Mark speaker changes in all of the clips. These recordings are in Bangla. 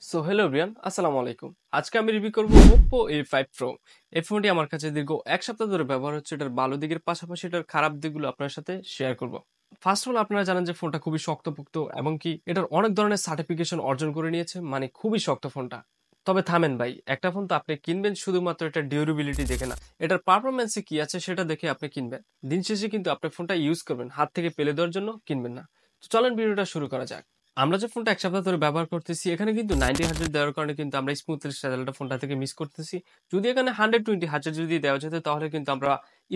Speaker 1: সো হ্যালো এভরিওয়ান, আসসালামু আলাইকুম। আজকে আমি রিভিউ করব Oppo A5 Pro। এই ফোনটি আমার কাছে দীর্ঘ এক সপ্তাহ ধরে ব্যবহার হচ্ছে। এটার ভালো দিকের পাশাপাশি এটার খারাপ দিকগুলো আপনার সাথে শেয়ার করব। ফার্স্ট অফ অল আপনারা জানেন যে ফোনটা খুবই শক্তপোক্ত এবং কি এটার অনেক ধরনের সার্টিফিকেশন অর্জন করে নিয়েছে, মানে খুবই শক্ত ফোনটা। তবে থামেন ভাই, একটা ফোন তো আপনি কিনবেন শুধুমাত্র এটার ডিউরেবিলিটি দেখে না, এটার পারফরমেন্সে কি আছে সেটা দেখে আপনি কিনবেন। দিন শেষে কিন্তু আপনি ফোনটা ইউজ করবেন, হাত থেকে ফেলে দেওয়ার জন্য কিনবেন না। তো চলেন ভিডিওটা শুরু করা যাক। আমরা যে ফোনটা এক সপ্তাহ ধরে ব্যবহার করতেছি, এখানে কিন্তু 90 হার্টজ দেওয়ার কারণে কিন্তু আমরা স্মুথনেস রেজাল্টটা ফোনটা থেকে মিস করতেছি। যদি এখানে 120 হার্টজ যদি দেওয়া যেত তাহলে কিন্তু আমরা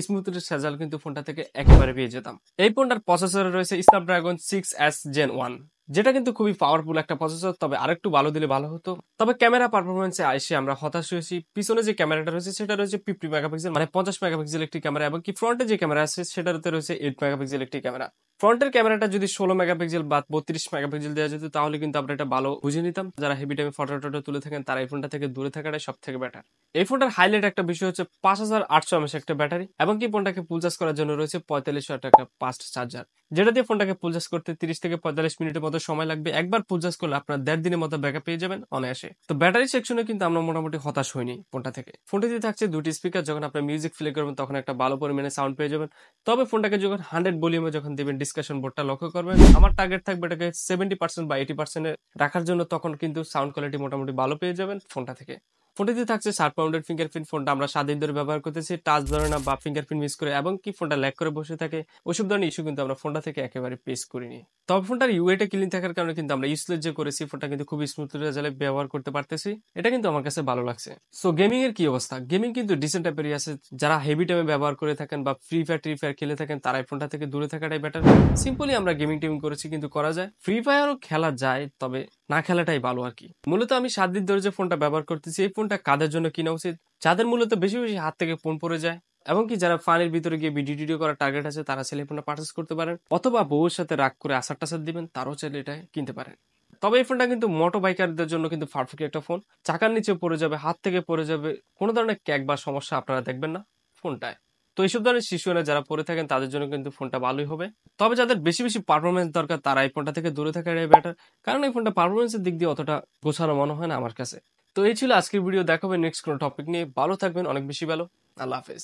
Speaker 1: স্মুথনেস রেজাল্ট কিন্তু ফোনটা থেকে একেবারে পেয়ে যেতাম। এই ফোনটার প্রসেসরে রয়েছে স্ন্যাপড্রাগন 6S Gen 1, যেটা কিন্তু খুবই পাওয়ারফুল একটা প্রসেসর, তবে আরেকটু ভালো দিলে ভালো হতো। তবে ক্যামেরা পারফরমেন্সে এসে আমরা হতাশ হয়েছি। পিছনে যে ক্যামেরাটা রয়েছে সেটা রয়েছে 50 মেগাপিক্সেল, মানে 50 মেগাপিক্সেল একটি ক্যামেরা, এবং কি ফ্রন্টে যে ক্যামেরা আছে সেটাতে রয়েছে 8 মেগাপিক্সেল একটি ক্যামেরা। ফ্রন্টের ক্যামেরাটা যদি 16 মেগাপিক্সেল বা 32 মেগাপিক্সেল দেওয়া যেত তাহলে কিন্তু আমরা এটা ভালো বুঝে নিতাম। যারা হেভি টাইমে ফটো টটো তুলে থাকেন তারা এই ফোনটা থেকে দূরে থাকাটাই সব থেকে বেটার। এই ফোনটার হাইলাইট একটা বিষয় হচ্ছে 5800 mAh একটা ব্যাটারি, এবং কি ফোনটাকে ফুল চার্জ করার জন্য রয়েছে 4500 টাকা ফাস্ট চার্জার, যেটা দিয়ে ফোনটাকে ফুল চার্জ করতে 30 থেকে 45 মিনিটের মতো সময় লাগবে। একবার ফুল চার্জ করলে আপনার 1.5 দিনের মতো ব্যাকআপ পেয়ে যাবেন অনায়াসে। তো ব্যাটারি সেকশনে কিন্তু আমরা মোটামুটি হতাশ হইনি ফোনটা থেকে। ফোনটিতে থাকছে দুটি স্পিকার, যখন আপনি মিউজিক প্লে করবেন তখন একটা ভালো পরিমাণে সাউন্ড পেয়ে যাবেন। তবে ফোনটাকে যখন 100 ভলিউমে যখন দিবেন, ডিসকাশন বোর্ডটা লক্ষ্য করবেন, আমার টার্গেট থাকবে এটাকে 70% বা 80% রাখার জন্য, তখন কিন্তু সাউন্ড কোয়ালিটি মোটামুটি ভালো পেয়ে যাবেন ফোনটা থেকে। ফোনটিতে থাকছে 7 পাউন্ডের ফিঙ্গারপ্রিন্ট। ফোনটা আমরা 7 দিন ধরে ব্যবহার করতেছি, টাচ ধরে না বা ফিঙ্গারপ্রিন্ট মিস করে, এবং কি ফোনটা ল্যাগ করে বসে থাকে, ওইসব ধরনের ইস্যু কিন্তু আমরা ফোনটা থেকে একেবারে পেস করিনি। তবে ফোনটার ইউআইটা ক্লিন থাকার কারণে কিন্তু আমরা ইউজলেস যে করেছি, ফোনটা কিন্তু খুবই স্মুথ রেজাল্টে ব্যবহার করতে পারতেছি। এটা কিন্তু আমার কাছে ভালো লাগছে। সো গেমিং এর কি অবস্থা? গেমিং কিন্তু ডিসেন্ট টাইপেরই আছে। যারা হেভি টাইমে ব্যবহার করে থাকেন বা ফ্রি ফায়ার খেলে থাকেন তারা এই ফোনটা থেকে দূরে থাকাটাই বেটার। সিম্পলি আমরা গেমিং টেমিং করেছি কিন্তু করা যায়, ফ্রি ফায়ারও খেলা যায়, তবে না খেলাটাই ভালো আর কি। মূলত আমি 7 দিন ধরে যে ফোনটা ব্যবহার করতেছি, এই ফোনটা কাদের জন্য কিনা উচিত? যাদের মূলত বেশি বেশি হাত থেকে ফোন পড়ে যায়, এবং কি যারা ফানের ভিতরে গিয়ে ভিডিও টিডিও করার টার্গেট আছে, তারা ছেলে ফোনটা পারচেস করতে পারেন। অথবা বউর সাথে রাগ করে আসার টাসার দিবেন, তারাও চাইলে এটা কিনতে পারেন। তবে এই ফোনটা কিন্তু মোটো বাইকারদের জন্য কিন্তু পারফেক্ট একটা ফোন। চাকার নিচে পড়ে যাবে, হাত থেকে পড়ে যাবে, কোনো ধরনের ক্যাক বা সমস্যা আপনারা দেখবেন না ফোনটায়। তো এইসব ধরনের শিশুরা যারা পড়ে থাকেন তাদের জন্য কিন্তু ফোনটা ভালোই হবে। তবে যাদের বেশি বেশি পারফরমেন্স দরকার তারা এই ফোনটা থেকে দূরে থাকাটাই বেটার, কারণ এই ফোনটা পারফরমেন্সের দিক দিয়ে অতটা গোছানো মনে হয় না আমার কাছে। তো এই ছিল আজকের ভিডিও। দেখাবে নেক্সট কোনো টপিক নিয়ে। ভালো থাকবেন, অনেক বেশি ভালো। আল্লাহ হাফেজ।